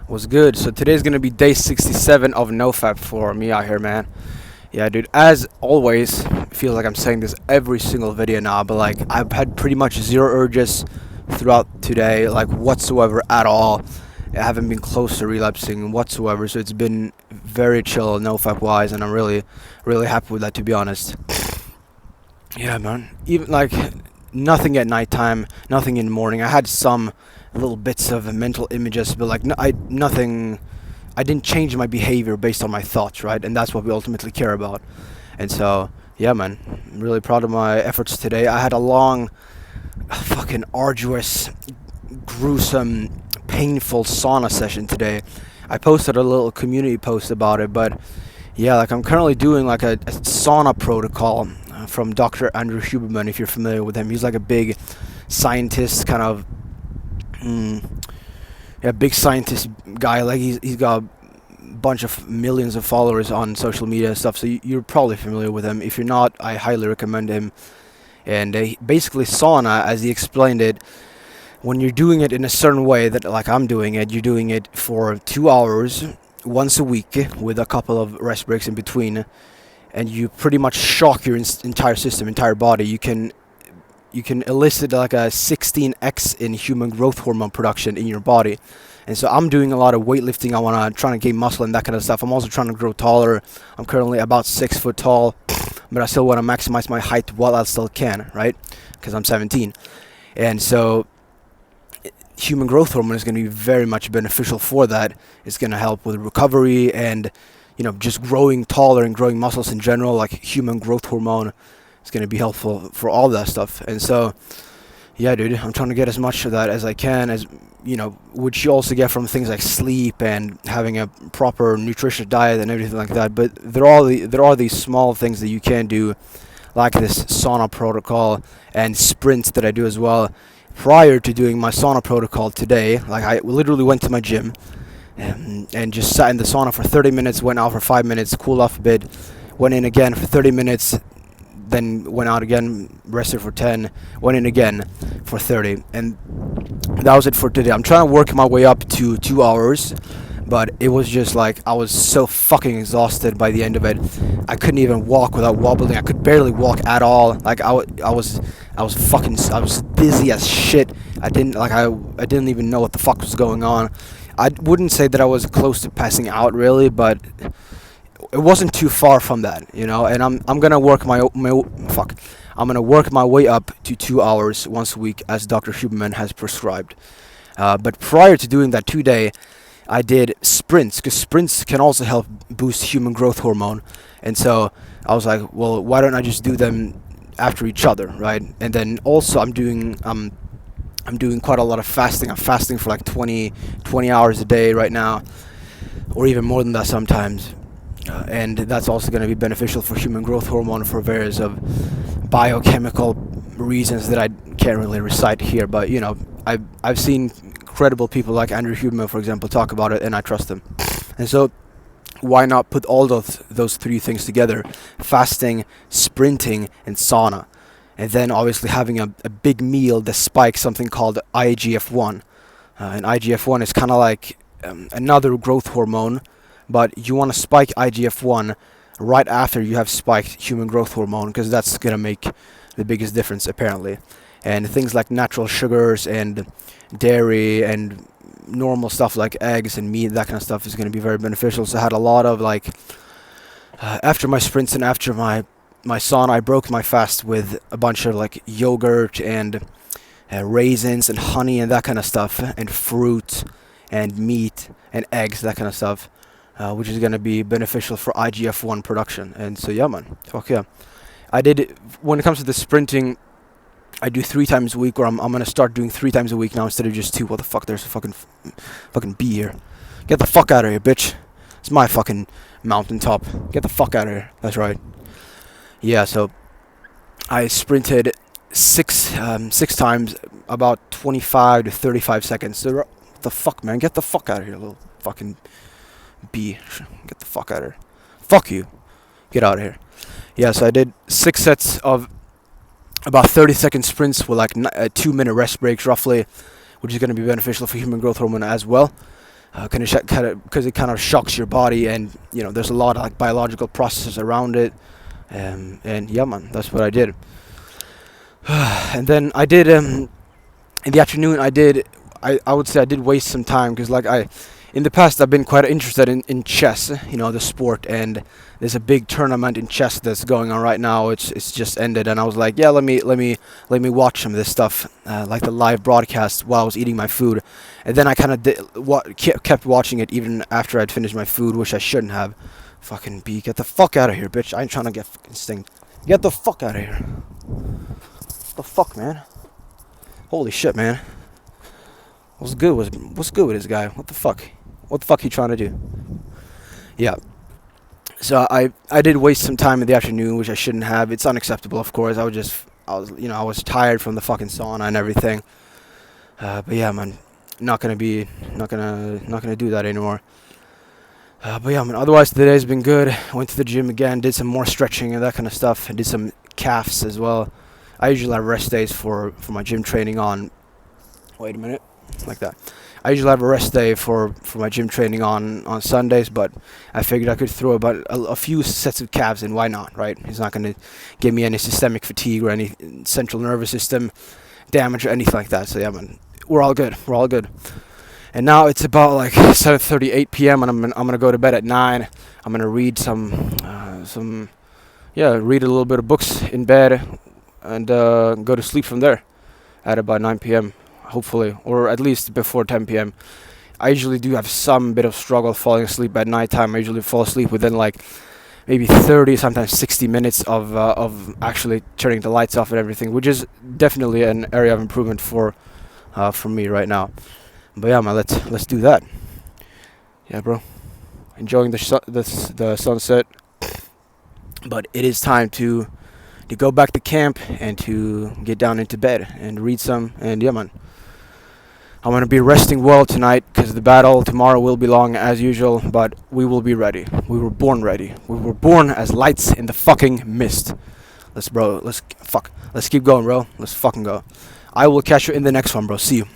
Was good. So today's gonna be day 67 of NoFap for me out here, man. Yeah, dude. As always, I feel like I'm saying this every single video now, but like I've had pretty much zero urges throughout today, like whatsoever at all. I haven't been close to relapsing whatsoever, so it's been very chill NoFap wise, and I'm really, really happy with that, to be honest. Yeah, man. Even like nothing at nighttime, nothing in the morning. I had some little bits of mental images, but like nothing. I didn't change my behavior based on my thoughts, right? And that's what we ultimately care about. And so, yeah, man, I'm really proud of my efforts today. I had a long, fucking arduous, gruesome, painful sauna session today. I posted a little community post about it, but yeah, like I'm currently doing like a sauna protocol from Dr. Andrew Huberman, if you're familiar with him. He's like a big scientist, kind of, yeah, big scientist guy. Like he's got a bunch of millions of followers on social media and stuff. So you're probably familiar with him. If you're not, I highly recommend him. And basically, sauna, as he explained it, when you're doing it in a certain way that, like I'm doing it, you're doing it for 2 hours once a week with a couple of rest breaks in between, and you pretty much shock your entire system, entire body. You can elicit like a 16x in human growth hormone production in your body. And so I'm doing a lot of weightlifting. I want to try to gain muscle and that kind of stuff. I'm also trying to grow taller. I'm currently about 6 foot tall, but I still want to maximize my height while I still can, right? Because I'm 17. And so human growth hormone is going to be very much beneficial for that. It's going to help with recovery and, just growing taller and growing muscles in general. Like human growth hormone is going to be helpful for all that stuff. And so, yeah, dude, I'm trying to get as much of that as I can, as which you also get from things like sleep and having a proper nutritious diet and everything like that. But there are these small things that you can do, like this sauna protocol and sprints that I do as well. Prior to doing my sauna protocol today, like I literally went to my gym and just sat in the sauna for 30 minutes, went out for 5 minutes, cooled off a bit, went in again for 30 minutes, then went out again, rested for 10, went in again for 30, and that was it for today. I'm trying to work my way up to 2 hours, but it was just like I was so fucking exhausted by the end of it. I couldn't even walk without wobbling. I could barely walk at all. Like I was dizzy as shit. I didn't even know what the fuck was going on. I wouldn't say that I was close to passing out really, but it wasn't too far from that, And I'm gonna work I'm gonna work my way up to 2 hours once a week, as Dr. Huberman has prescribed. But prior to doing that today, I did sprints, because sprints can also help boost human growth hormone. And so I was like, well, why don't I just do them after each other, right? And then also I'm doing quite a lot of fasting. I'm fasting for like 20 hours a day right now, or even more than that sometimes. And that's also going to be beneficial for human growth hormone for various of biochemical reasons that I can't really recite here. But I've seen credible people like Andrew Huberman, for example, talk about it, and I trust them. And so why not put all those three things together: fasting, sprinting, and sauna, and then obviously having a big meal that spikes something called IGF-1. And IGF-1 is kind of like another growth hormone, but you want to spike IGF-1 right after you have spiked human growth hormone, because that's going to make the biggest difference apparently. And things like natural sugars and dairy and normal stuff like eggs and meat, that kind of stuff, is going to be very beneficial. So I had a lot of after my sprints and after my sauna, I broke my fast with a bunch of like yogurt and raisins and honey and that kind of stuff, and fruit and meat and eggs, that kind of stuff, which is going to be beneficial for IGF-1 production. And so yeah, man, fuck yeah. When it comes to the sprinting, I do 3 times a week, or I'm gonna start doing 3 times a week now instead of just 2. What the fuck? There's a fucking bee here. Get the fuck out of here, bitch. It's my fucking mountaintop. Get the fuck out of here. That's right. Yeah, so I sprinted 6 times, about 25 to 35 seconds. So what the fuck, man? Get the fuck out of here, little fucking bee. Get the fuck out of here. Fuck you. Get out of here. Yeah, so I did 6 sets of about 30-second sprints with like 2-minute rest breaks roughly, which is going to be beneficial for human growth hormone as well. because it kind of shocks your body, and there's a lot of like biological processes around it. And yeah, man, that's what I did. And then I did in the afternoon. I would say I did waste some time because in the past I've been quite interested in chess, the sport, and there's a big tournament in chess that's going on right now. It's just ended, and I was like, yeah, let me watch some of this stuff, like the live broadcast while I was eating my food, and then I kind of kept watching it even after I'd finished my food, which I shouldn't have. Fucking B, get the fuck out of here, bitch! I ain't trying to get fucking stinged. Get the fuck out of here. What the fuck, man? Holy shit, man. What's good with this guy? What the fuck? What the fuck he trying to do? Yeah. So I did waste some time in the afternoon, which I shouldn't have. It's unacceptable, of course. I was tired from the fucking sauna and everything. But yeah, man, not gonna do that anymore. But yeah, man, otherwise the day's been good. Went to the gym again, did some more stretching and that kind of stuff. I did some calves as well. I usually have rest days for my gym training on. Wait a minute, like that. I usually have a rest day for my gym training on Sundays, but I figured I could throw about a few sets of calves in. Why not, right? It's not going to give me any systemic fatigue or any central nervous system damage or anything like that. So yeah, man, we're all good. We're all good. And now it's about like 7:38 p.m. and I'm gonna go to bed at 9. I'm gonna read read a little bit of books in bed and go to sleep from there at about 9 p.m. hopefully, or at least before 10 p.m. I usually do have some bit of struggle falling asleep at night time. I usually fall asleep within like maybe 30, sometimes 60 minutes of actually turning the lights off and everything, which is definitely an area of improvement for me right now. But yeah, man, let's do that. Yeah, bro, enjoying the sunset. But it is time to go back to camp and to get down into bed and read some. And yeah, man, I'm going to be resting well tonight because the battle tomorrow will be long as usual, but we will be ready. We were born ready. We were born as lights in the fucking mist. Let's keep going, bro. Let's fucking go. I will catch you in the next one, bro. See you.